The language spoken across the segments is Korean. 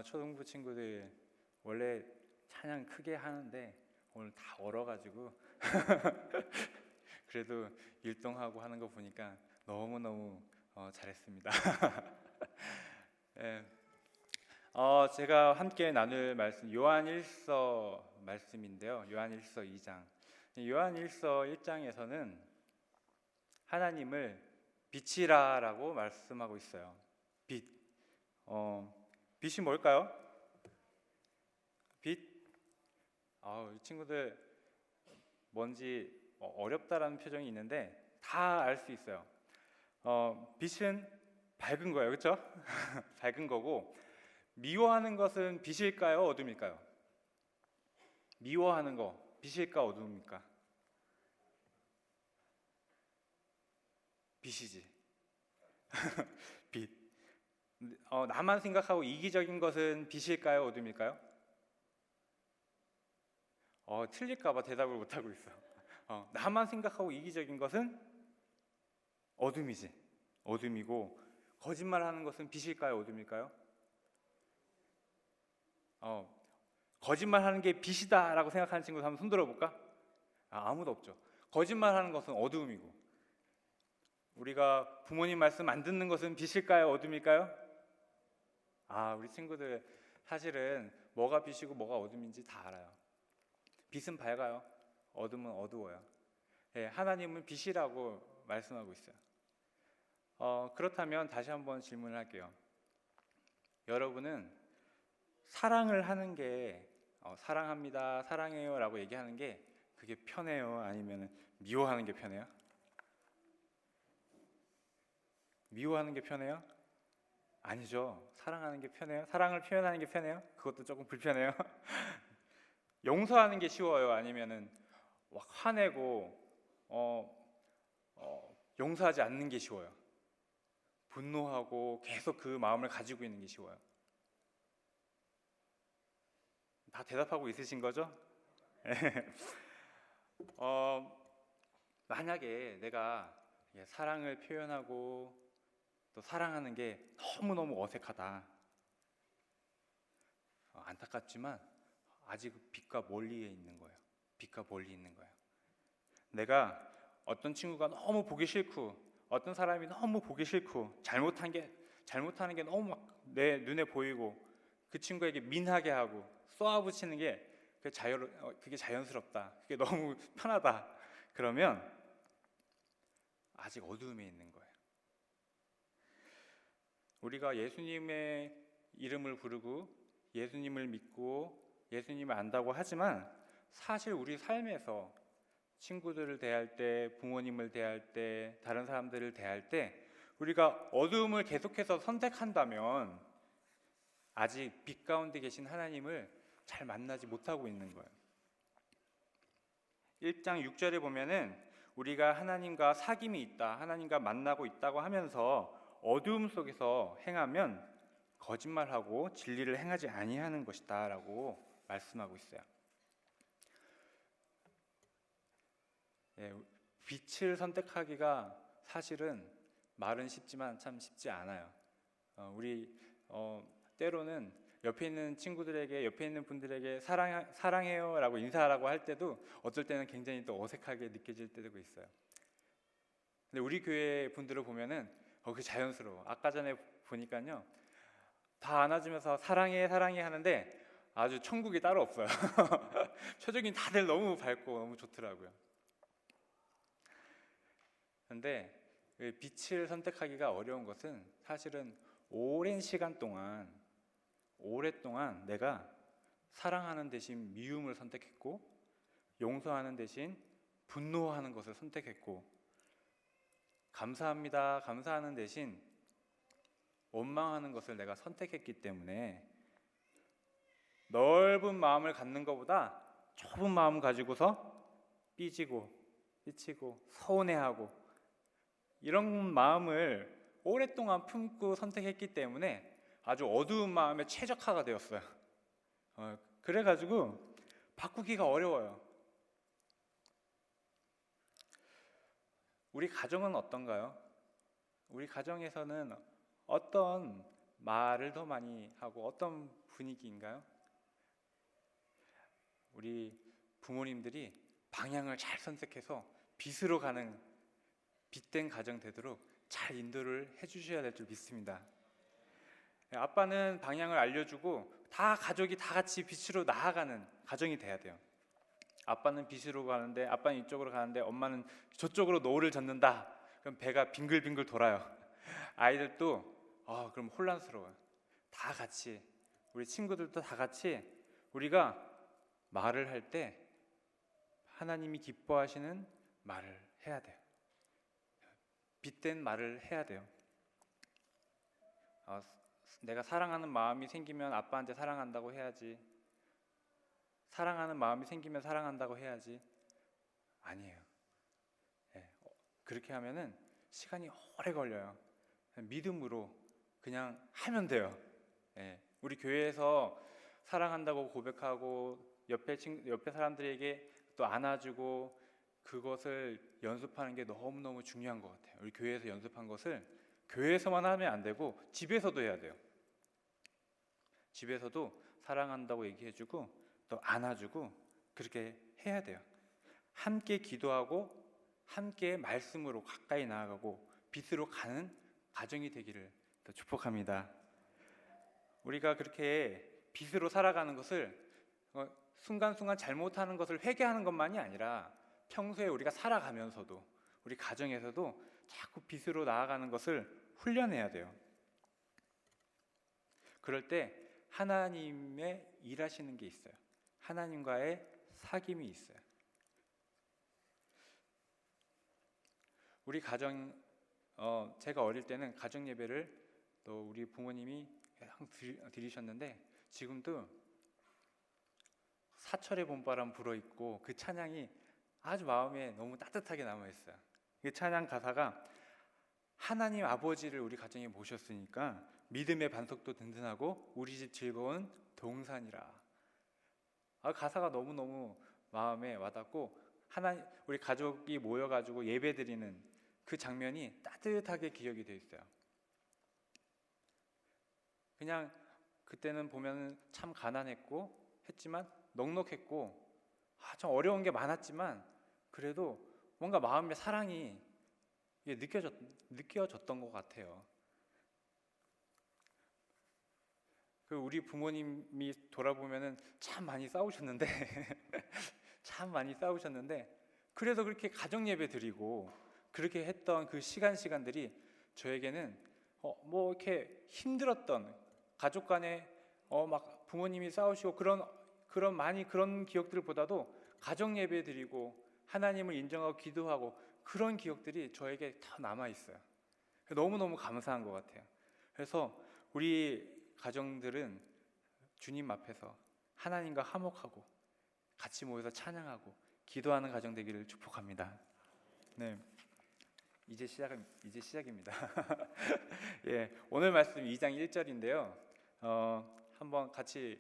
초등부 친구들 원래 찬양 크게 하는데 오늘 다 얼어가지고 그래도 율동하고 하는 거 보니까 너무너무 잘했습니다. 예, 제가 함께 나눌 말씀 요한일서 말씀인데요. 요한일서 2장. 요한일서 1장에서는 하나님을 빛이라라고 말씀하고 있어요. 빛. 빛이 뭘까요? 빛. 이 친구들 뭔지 어렵다라는 표정이 있는데 다 알 수 있어요. 빛은 밝은 거예요, 그렇죠? 밝은 거고, 미워하는 것은 빛일까요, 어둠일까요? 미워하는 거 빛일까, 어둠입니까? 빛이지. 빛. 나만 생각하고 이기적인 것은 빛일까요, 어둠일까요? 틀릴까봐 대답을 못하고 있어. 나만 생각하고 이기적인 것은 어둠이지. 어둠이고, 거짓말하는 것은 빛일까요, 어둠일까요? 거짓말하는 게 빛이다라고 생각하는 친구 한번 손 들어볼까? 아무도 없죠. 거짓말하는 것은 어둠이고, 우리가 부모님 말씀 안 듣는 것은 빛일까요, 어둠일까요? 우리 친구들 사실은 뭐가 빛이고 뭐가 어둠인지 다 알아요. 빛은 밝아요. 어둠은 어두워요. 하나님은 빛이라고 말씀하고 있어요. 그렇다면 다시 한번 질문을 할게요. 여러분은 사랑을 하는 게 사랑합니다, 사랑해요 라고 얘기하는 게 그게 편해요? 아니면 미워하는 게 편해요? 미워하는 게 편해요? 아니죠. 사랑하는 게 편해요? 사랑을 표현하는 게 편해요? 그것도 조금 불편해요. 용서하는 게 쉬워요? 아니면은 막 화내고 용서하지 않는 게 쉬워요? 분노하고 계속 그 마음을 가지고 있는 게 쉬워요? 다 대답하고 있으신 거죠? 만약에 내가 사랑을 표현하고 또 사랑하는 게 너무너무 어색하다, 안타깝지만 아직 빛과 멀리에 있는 거예요. 빛과 멀리 있는 거예요. 내가 어떤 친구가 너무 보기 싫고, 어떤 사람이 너무 보기 싫고, 잘못하는 게 너무 막 내 눈에 보이고, 그 친구에게 민하게 하고 쏘아붙이는 게 그게 자연스럽다, 그게 너무 편하다, 그러면 아직 어두움에 있는 거예요. 우리가 예수님의 이름을 부르고 예수님을 믿고 예수님을 안다고 하지만 사실 우리 삶에서 친구들을 대할 때, 부모님을 대할 때, 다른 사람들을 대할 때 우리가 어두움을 계속해서 선택한다면 아직 빛 가운데 계신 하나님을 잘 만나지 못하고 있는 거예요. 1장 6절에 보면은 우리가 하나님과 사귐이 있다, 하나님과 만나고 있다고 하면서 어두움 속에서 행하면 거짓말하고 진리를 행하지 아니하는 것이다 라고 말씀하고 있어요. 빛을 선택하기가 사실은 말은 쉽지만 참 쉽지 않아요. 우리 때로는 옆에 있는 친구들에게, 옆에 있는 분들에게 사랑해요 라고 인사하라고 할 때도 어쩔 때는 굉장히 또 어색하게 느껴질 때도 있어요. 근데 우리 교회 분들을 보면은 그게 자연스러워. 아까 전에 보니까요, 다 안아주면서 사랑해 사랑해 하는데 아주 천국이 따로 없어요. 표정이 다들 너무 밝고 너무 좋더라고요. 그런데 빛을 선택하기가 어려운 것은 사실은 오랜 시간 동안, 오랫동안 내가 사랑하는 대신 미움을 선택했고, 용서하는 대신 분노하는 것을 선택했고, 감사합니다, 감사하는 대신 원망하는 것을 내가 선택했기 때문에 넓은 마음을 갖는 것보다 좁은 마음 가지고서 삐지고 서운해하고 이런 마음을 오랫동안 품고 선택했기 때문에 아주 어두운 마음에 최적화가 되었어요. 그래가지고 바꾸기가 어려워요. 우리 가정은 어떤가요? 우리 가정에서는 어떤 말을 더 많이 하고 어떤 분위기인가요? 우리 부모님들이 방향을 잘 선택해서 빛으로 가는 빛된 가정 되도록 잘 인도를 해주셔야 될 줄 믿습니다. 아빠는 방향을 알려주고 다 가족이 다 같이 빛으로 나아가는 가정이 돼야 돼요. 아빠는 빛으로 가는데, 아빠는 이쪽으로 가는데 엄마는 저쪽으로 노를 젓는다. 그럼 배가 빙글빙글 돌아요. 아이들도 그럼 혼란스러워요. 다 같이, 우리 친구들도 다 같이 우리가 말을 할 때 하나님이 기뻐하시는 말을 해야 돼요. 빛된 말을 해야 돼요. 내가 사랑하는 마음이 생기면 아빠한테 사랑한다고 해야지. 사랑하는 마음이 생기면 사랑한다고 해야지. 아니에요. 그렇게 하면은 시간이 오래 걸려요. 믿음으로 그냥 하면 돼요. 우리 교회에서 사랑한다고 고백하고 옆에 사람들에게 또 안아주고 그것을 연습하는 게 너무너무 중요한 것 같아요. 우리 교회에서 연습한 것을 교회에서만 하면 안 되고 집에서도 해야 돼요. 집에서도 사랑한다고 얘기해주고 또 안아주고 그렇게 해야 돼요. 함께 기도하고 함께 말씀으로 가까이 나아가고 빛으로 가는 가정이 되기를 또 축복합니다. 우리가 그렇게 빛으로 살아가는 것을 순간순간 잘못하는 것을 회개하는 것만이 아니라 평소에 우리가 살아가면서도 우리 가정에서도 자꾸 빛으로 나아가는 것을 훈련해야 돼요. 그럴 때 하나님의 일하시는 게 있어요. 하나님과의 사귐이 있어요. 우리 가정, 제가 어릴 때는 가정 예배를 또 우리 부모님이 드리셨는데 지금도 사철의 봄바람 불어있고 그 찬양이 아주 마음에 너무 따뜻하게 남아있어요. 그 찬양 가사가 하나님 아버지를 우리 가정에 모셨으니까 믿음의 반석도 든든하고 우리 집 즐거운 동산이라. 가사가 너무너무 마음에 와닿고 우리 가족이 모여가지고 예배드리는 그 장면이 따뜻하게 기억이 돼 있어요. 그냥 그때는 보면 참 가난했고 했지만 넉넉했고 참 어려운 게 많았지만 그래도 뭔가 마음의 사랑이 느껴졌던 것 같아요. 우리 부모님이 돌아보면은 참 많이 싸우셨는데 참 많이 싸우셨는데 그래도 그렇게 가정 예배 드리고 그렇게 했던 그 시간들이 저에게는 뭐 이렇게 힘들었던 가족 간에 막 부모님이 싸우시고 그런 기억들보다도 가정 예배 드리고 하나님을 인정하고 기도하고 그런 기억들이 저에게 더 남아 있어요. 너무너무 감사한 것 같아요. 그래서 우리 가정들은 주님 앞에서 하나님과 화목하고 같이 모여서 찬양하고 기도하는 가정 되기를 축복합니다. 네, 이제 시작입니다. 예, 오늘 말씀 2장 1절인데요. 한번 같이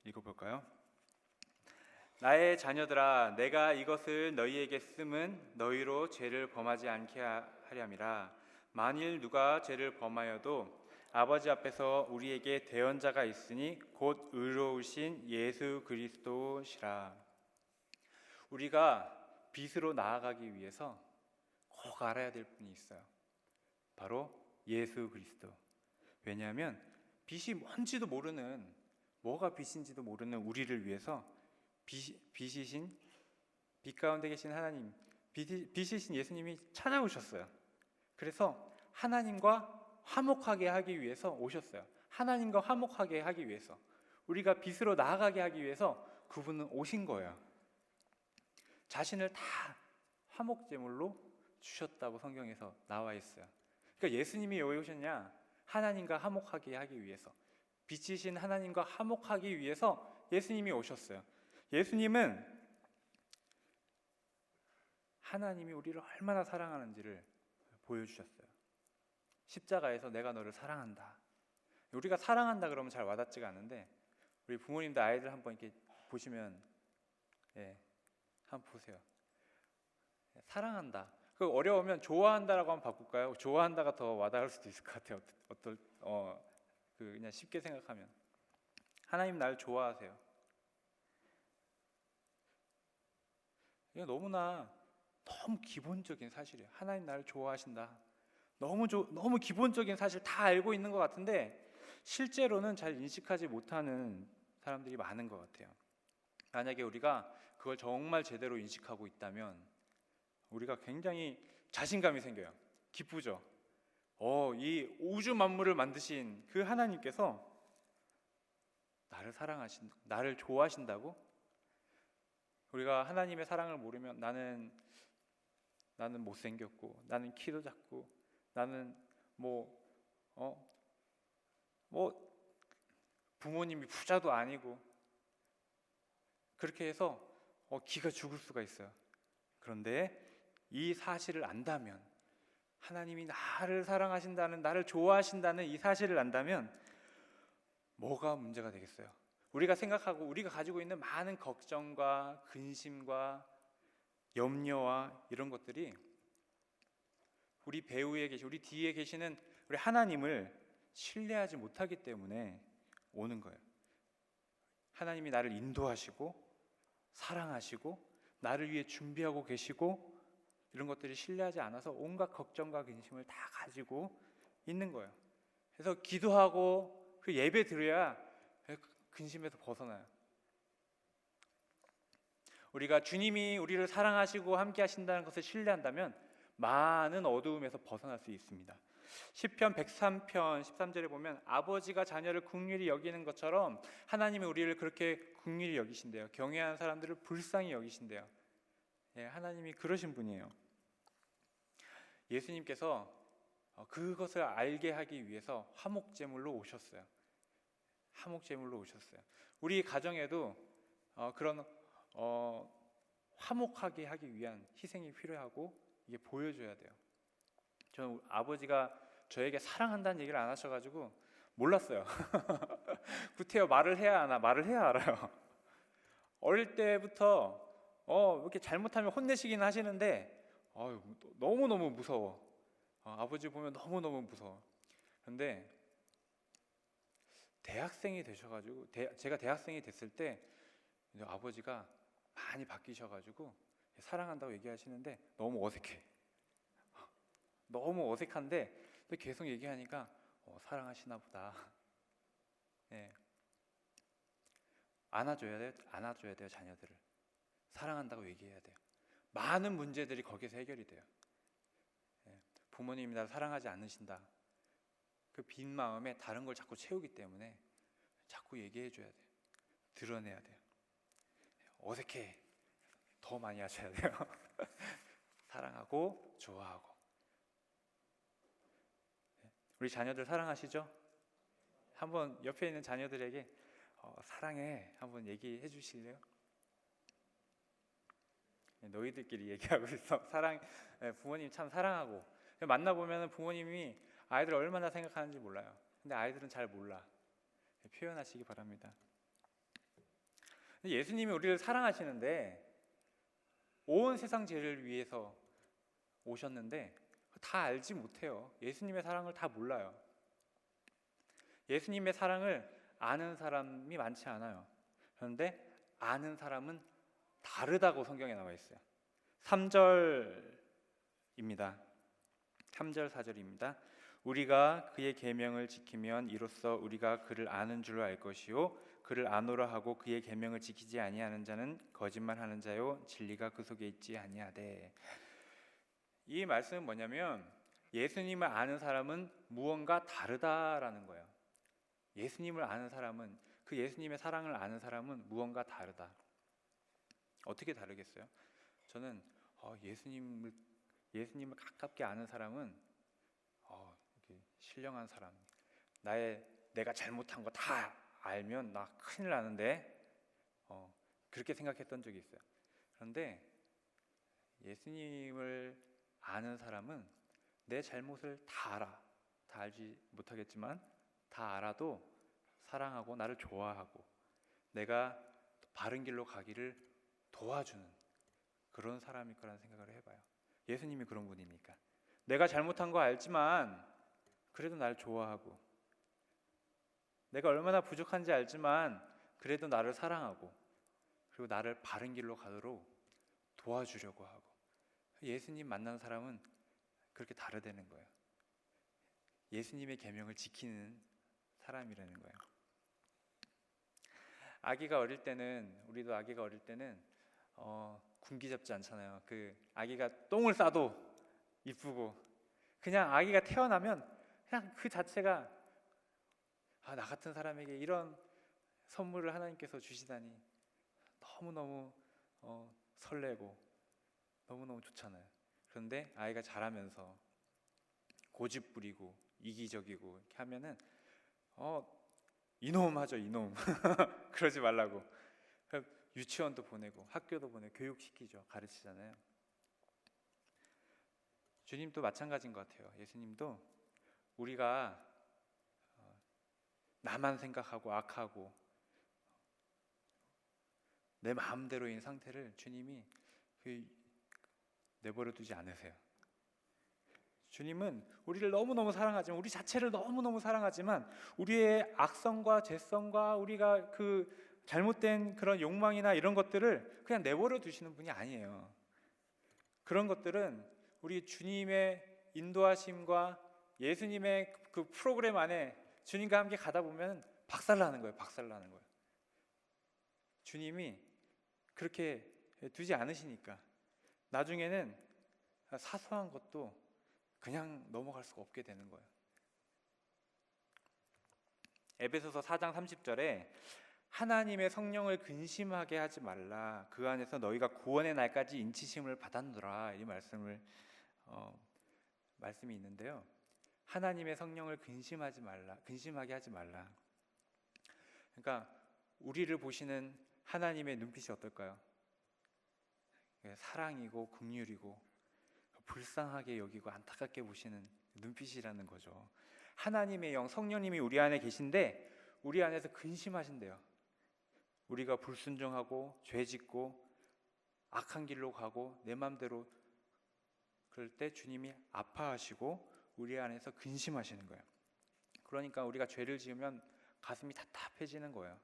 읽어볼까요? 나의 자녀들아, 내가 이것을 너희에게 쓰면 너희로 죄를 범하지 않게 하렴이라. 만일 누가 죄를 범하여도 아버지 앞에서 우리에게 대언자가 있으니 곧 의로우신 예수 그리스도시라. 우리가 빛으로 나아가기 위해서 꼭 알아야 될 분이 있어요. 바로 예수 그리스도. 왜냐하면 빛이 뭔지도 모르는, 뭐가 빛인지도 모르는 우리를 위해서 빛이신, 빛 가운데 계신 하나님, 빛이신 예수님이 찾아오셨어요. 그래서 하나님과 화목하게 하기 위해서 오셨어요. 하나님과 화목하게 하기 위해서, 우리가 빛으로 나아가게 하기 위해서 그분은 오신 거예요. 자신을 다 화목제물로 주셨다고 성경에서 나와 있어요. 그러니까 예수님이 왜 오셨냐? 하나님과 화목하게 하기 위해서, 빛이신 하나님과 화목하기 위해서 예수님이 오셨어요. 예수님은 하나님이 우리를 얼마나 사랑하는지를 보여주셨어요. 십자가에서 내가 너를 사랑한다. 우리가 사랑한다 그러면 잘 와닿지가 않은데 우리 부모님들 아이들 한번 이렇게 보시면 한번 보세요. 사랑한다. 그 어려우면 좋아한다라고 한번 바꿀까요? 좋아한다가 더 와닿을 수도 있을 것 같아요. 그냥 쉽게 생각하면 하나님 나를 좋아하세요. 이게 너무 기본적인 사실이에요. 하나님 나를 좋아하신다. 너무 기본적인 사실 다 알고 있는 것 같은데 실제로는 잘 인식하지 못하는 사람들이 많은 것 같아요. 만약에 우리가 그걸 정말 제대로 인식하고 있다면 우리가 굉장히 자신감이 생겨요. 기쁘죠. 이 우주 만물을 만드신 그 하나님께서 나를 좋아하신다고? 우리가 하나님의 사랑을 모르면 나는 못생겼고, 나는 키도 작고, 나는 부모님이 부자도 아니고, 그렇게 해서 기가 죽을 수가 있어요. 그런데 이 사실을 안다면, 하나님이 나를 사랑하신다는, 나를 좋아하신다는 이 사실을 안다면 뭐가 문제가 되겠어요? 우리가 생각하고 우리가 가지고 있는 많은 걱정과 근심과 염려와 이런 것들이 우리 배후에 우리 뒤에 계시는 우리 하나님을 신뢰하지 못하기 때문에 오는 거예요. 하나님이 나를 인도하시고 사랑하시고 나를 위해 준비하고 계시고 이런 것들이 신뢰하지 않아서 온갖 걱정과 근심을 다 가지고 있는 거예요. 그래서 기도하고 그 예배 드려야 근심에서 벗어나요. 우리가 주님이 우리를 사랑하시고 함께 하신다는 것을 신뢰한다면 많은 어두움에서 벗어날 수 있습니다. 시편 103편 13절에 보면 아버지가 자녀를 긍휼히 여기는 것처럼 하나님이 우리를 그렇게 긍휼히 여기신대요. 경외하는 사람들을 불쌍히 여기신대요. 하나님이 그러신 분이에요. 예수님께서 그것을 알게 하기 위해서 화목제물로 오셨어요. 화목제물로 오셨어요. 우리 가정에도 그런 화목하게 하기 위한 희생이 필요하고 이게 보여줘야 돼요. 저는 아버지가 저에게 사랑한다는 얘기를 안 하셔가지고 몰랐어요. 구태여 말을 해야 하나? 말을 해야 알아요. 어릴 때부터 이렇게 잘못하면 혼내시긴 하시는데 너무너무 무서워. 아버지 보면 너무너무 무서워. 그런데 대학생이 되셔가지고 제가 대학생이 됐을 때 아버지가 많이 바뀌셔가지고 사랑한다고 얘기하시는데 너무 어색해. 너무 어색한데 계속 얘기하니까 사랑하시나 보다. 안아줘야 돼요 자녀들을. 사랑한다고 얘기해야 돼요. 많은 문제들이 거기서 해결이 돼요. 부모님이 나를 사랑하지 않으신다. 그 빈 마음에 다른 걸 자꾸 채우기 때문에 자꾸 얘기해 줘야 돼요. 드러내야 돼요. 어색해. 더 많이 하셔야 돼요. 사랑하고 좋아하고. 우리 자녀들 사랑하시죠? 한번 옆에 있는 자녀들에게 사랑해 한번 얘기해 주실래요? 너희들끼리 얘기하고 있어. 부모님 참 사랑하고. 만나보면 부모님이 아이들을 얼마나 생각하는지 몰라요. 근데 아이들은 잘 몰라. 표현하시기 바랍니다. 예수님이 우리를 사랑하시는데 온 세상 죄를 위해서 오셨는데 다 알지 못해요. 예수님의 사랑을 다 몰라요. 예수님의 사랑을 아는 사람이 많지 않아요. 그런데 아는 사람은 다르다고 성경에 나와 있어요. 3절입니다. 3절 4절입니다. 우리가 그의 계명을 지키면 이로써 우리가 그를 아는 줄로 알 것이요 그를 아노라 하고 그의 계명을 지키지 아니하는 자는 거짓말하는 자요 진리가 그 속에 있지 아니하되. 이 말씀은 뭐냐면 예수님을 아는 사람은 무언가 다르다라는 거예요. 예수님을 아는 사람은 그 예수님의 사랑을 아는 사람은 무언가 다르다. 어떻게 다르겠어요? 저는 예수님을 가깝게 아는 사람은 이렇게 신령한 사람. 내가 잘못한 거 다 알면 나 큰일 나는데 그렇게 생각했던 적이 있어요. 그런데 예수님을 아는 사람은 내 잘못을 다 알아. 다 알지 못하겠지만 다 알아도 사랑하고 나를 좋아하고 내가 바른 길로 가기를 도와주는 그런 사람일 거라는 생각을 해봐요. 예수님이 그런 분이니까. 내가 잘못한 거 알지만 그래도 나를 좋아하고 내가 얼마나 부족한지 알지만 그래도 나를 사랑하고 그리고 나를 바른 길로 가도록 도와주려고 하고, 예수님 만난 사람은 그렇게 다르다는 거예요. 예수님의 계명을 지키는 사람이라는 거예요. 아기가 어릴 때는, 우리도 아기가 어릴 때는 군기 잡지 않잖아요. 그 아기가 똥을 싸도 이쁘고, 그냥 아기가 태어나면 그냥 그 자체가 나 같은 사람에게 이런 선물을 하나님께서 주시다니 너무너무 설레고 너무너무 좋잖아요. 그런데 아이가 자라면서 고집 부리고 이기적이고 이렇게 하면은 이놈 하죠, 이놈. 그러지 말라고. 유치원도 보내고 학교도 보내고 교육시키죠. 가르치잖아요. 주님도 마찬가지인 것 같아요. 예수님도 우리가 나만 생각하고 악하고 내 마음대로인 상태를 주님이 내버려 두지 않으세요. 주님은 우리를 너무너무 사랑하지만, 우리 자체를 너무너무 사랑하지만, 우리의 악성과 죄성과 우리가 그 잘못된 그런 욕망이나 이런 것들을 그냥 내버려 두시는 분이 아니에요. 그런 것들은 우리 주님의 인도하심과 예수님의 그 프로그램 안에 주님과 함께 가다 보면 박살나는 거예요. 박살나는 거예요. 주님이 그렇게 두지 않으시니까 나중에는 사소한 것도 그냥 넘어갈 수가 없게 되는 거예요. 에베소서 4장 30절에 하나님의 성령을 근심하게 하지 말라, 그 안에서 너희가 구원의 날까지 인치심을 받았노라, 이 말씀이 있는데요. 하나님의 성령을 근심하게 하지 말라. 그러니까 우리를 보시는 하나님의 눈빛이 어떨까요? 사랑이고 긍휼이고 불쌍하게 여기고 안타깝게 보시는 눈빛이라는 거죠. 하나님의 영, 성령님이 우리 안에 계신데 우리 안에서 근심하신대요. 우리가 불순종하고 죄짓고 악한 길로 가고 내 마음대로 그럴 때 주님이 아파하시고 우리 안에서 근심하시는 거예요. 그러니까 우리가 죄를 지으면 가슴이 답답해지는 거예요.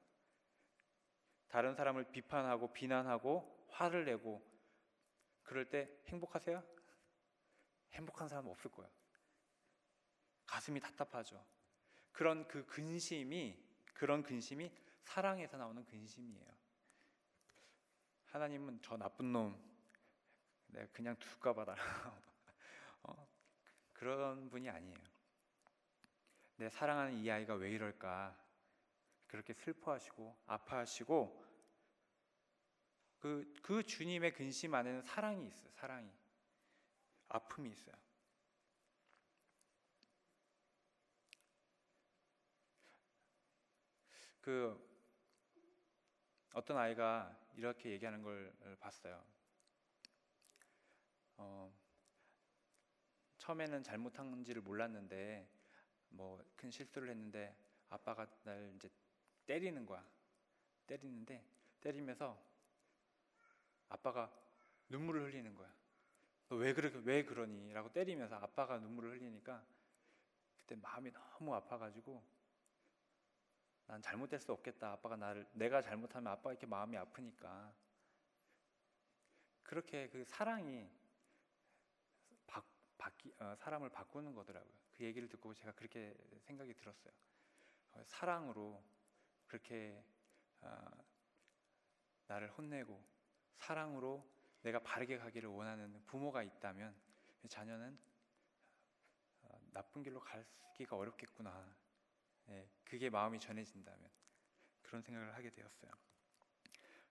다른 사람을 비판하고 비난하고 화를 내고 그럴 때 행복하세요? 행복한 사람은 없을 거예요. 가슴이 답답하죠. 그런 근심이 사랑에서 나오는 근심이에요. 하나님은 저 나쁜 놈 내가 그냥 둘까 봐라 그런 분이 아니에요. 내 사랑하는 이 아이가 왜 이럴까 그렇게 슬퍼하시고 아파하시고 그 주님의 근심 안에는 사랑이 있어요. 사랑이, 아픔이 있어요. 어떤 아이가 이렇게 얘기하는 걸 봤어요. 처음에는 잘못한지를 몰랐는데 뭐 큰 실수를 했는데 아빠가 날 이제 때리는 거야. 때리면서 아빠가 눈물을 흘리는 거야. 너 왜 그러니? 라고 때리면서 아빠가 눈물을 흘리니까 그때 마음이 너무 아파가지고 난 잘못될 수 없겠다. 내가 잘못하면 아빠가 이렇게 마음이 아프니까. 그렇게 그 사랑이 사람을 바꾸는 거더라고요. 그 얘기를 듣고 제가 그렇게 생각이 들었어요. 사랑으로 그렇게 나를 혼내고 사랑으로 내가 바르게 가기를 원하는 부모가 있다면 자녀는 나쁜 길로 가기가 어렵겠구나. 그게 마음이 전해진다면 그런 생각을 하게 되었어요.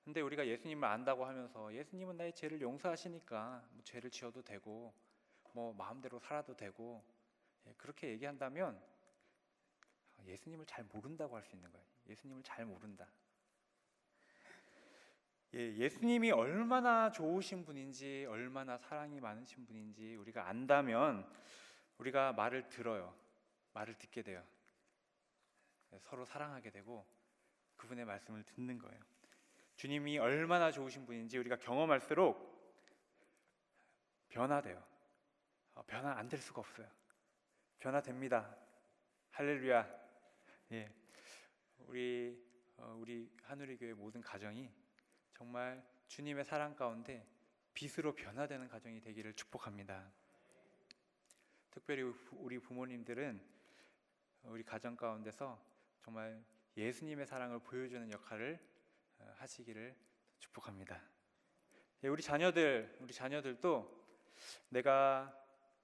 근데 우리가 예수님을 안다고 하면서 예수님은 나의 죄를 용서하시니까 뭐 죄를 지어도 되고 뭐 마음대로 살아도 되고 그렇게 얘기한다면 예수님을 잘 모른다고 할 수 있는 거예요. 예수님을 잘 모른다. 예수님이 얼마나 좋으신 분인지 얼마나 사랑이 많으신 분인지 우리가 안다면 우리가 말을 들어요. 말을 듣게 돼요. 서로 사랑하게 되고 그분의 말씀을 듣는 거예요. 주님이 얼마나 좋으신 분인지 우리가 경험할수록 변화돼요. 변화 안 될 수가 없어요. 변화됩니다. 할렐루야. 우리 한우리 교회 모든 가정이 정말 주님의 사랑 가운데 빛으로 변화되는 가정이 되기를 축복합니다. 특별히 우리 부모님들은 우리 가정 가운데서 정말 예수님의 사랑을 보여주는 역할을 하시기를 축복합니다. 우리 자녀들도 내가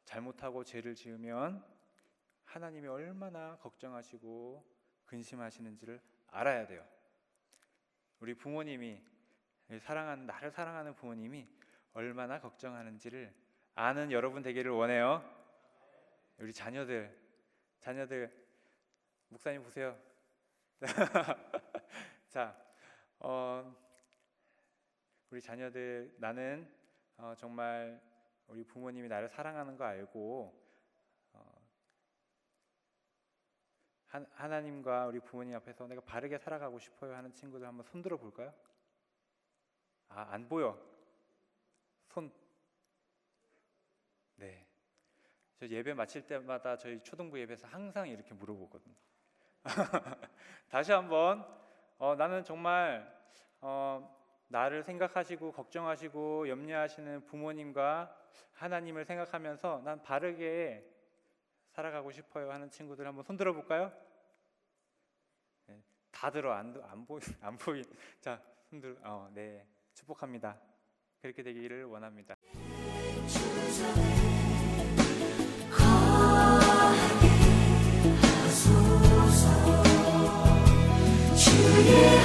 잘못하고 죄를 지으면 하나님이 얼마나 걱정하시고 근심하시는지를 알아야 돼요. 우리 부모님이 나를 사랑하는 부모님이 얼마나 걱정하는지를 아는 여러분 되기를 원해요. 우리 자녀들 목사님 보세요. 자, 우리 자녀들, 나는 정말 우리 부모님이 나를 사랑하는 거 알고 하나님과 우리 부모님 앞에서 내가 바르게 살아가고 싶어요 하는 친구들 한번 손 들어 볼까요? 안 보여. 손. 네. 저 예배 마칠 때마다 저희 초등부 예배에서 항상 이렇게 물어보거든요. 다시 한번 나는 정말 나를 생각하시고 걱정하시고 염려하시는 부모님과 하나님을 생각하면서 난 바르게 살아가고 싶어요 하는 친구들 한번 손 들어볼까요? 네, 다 들어. 안 보이. 자, 손 들어. 네, 축복합니다. 그렇게 되기를 원합니다. 주의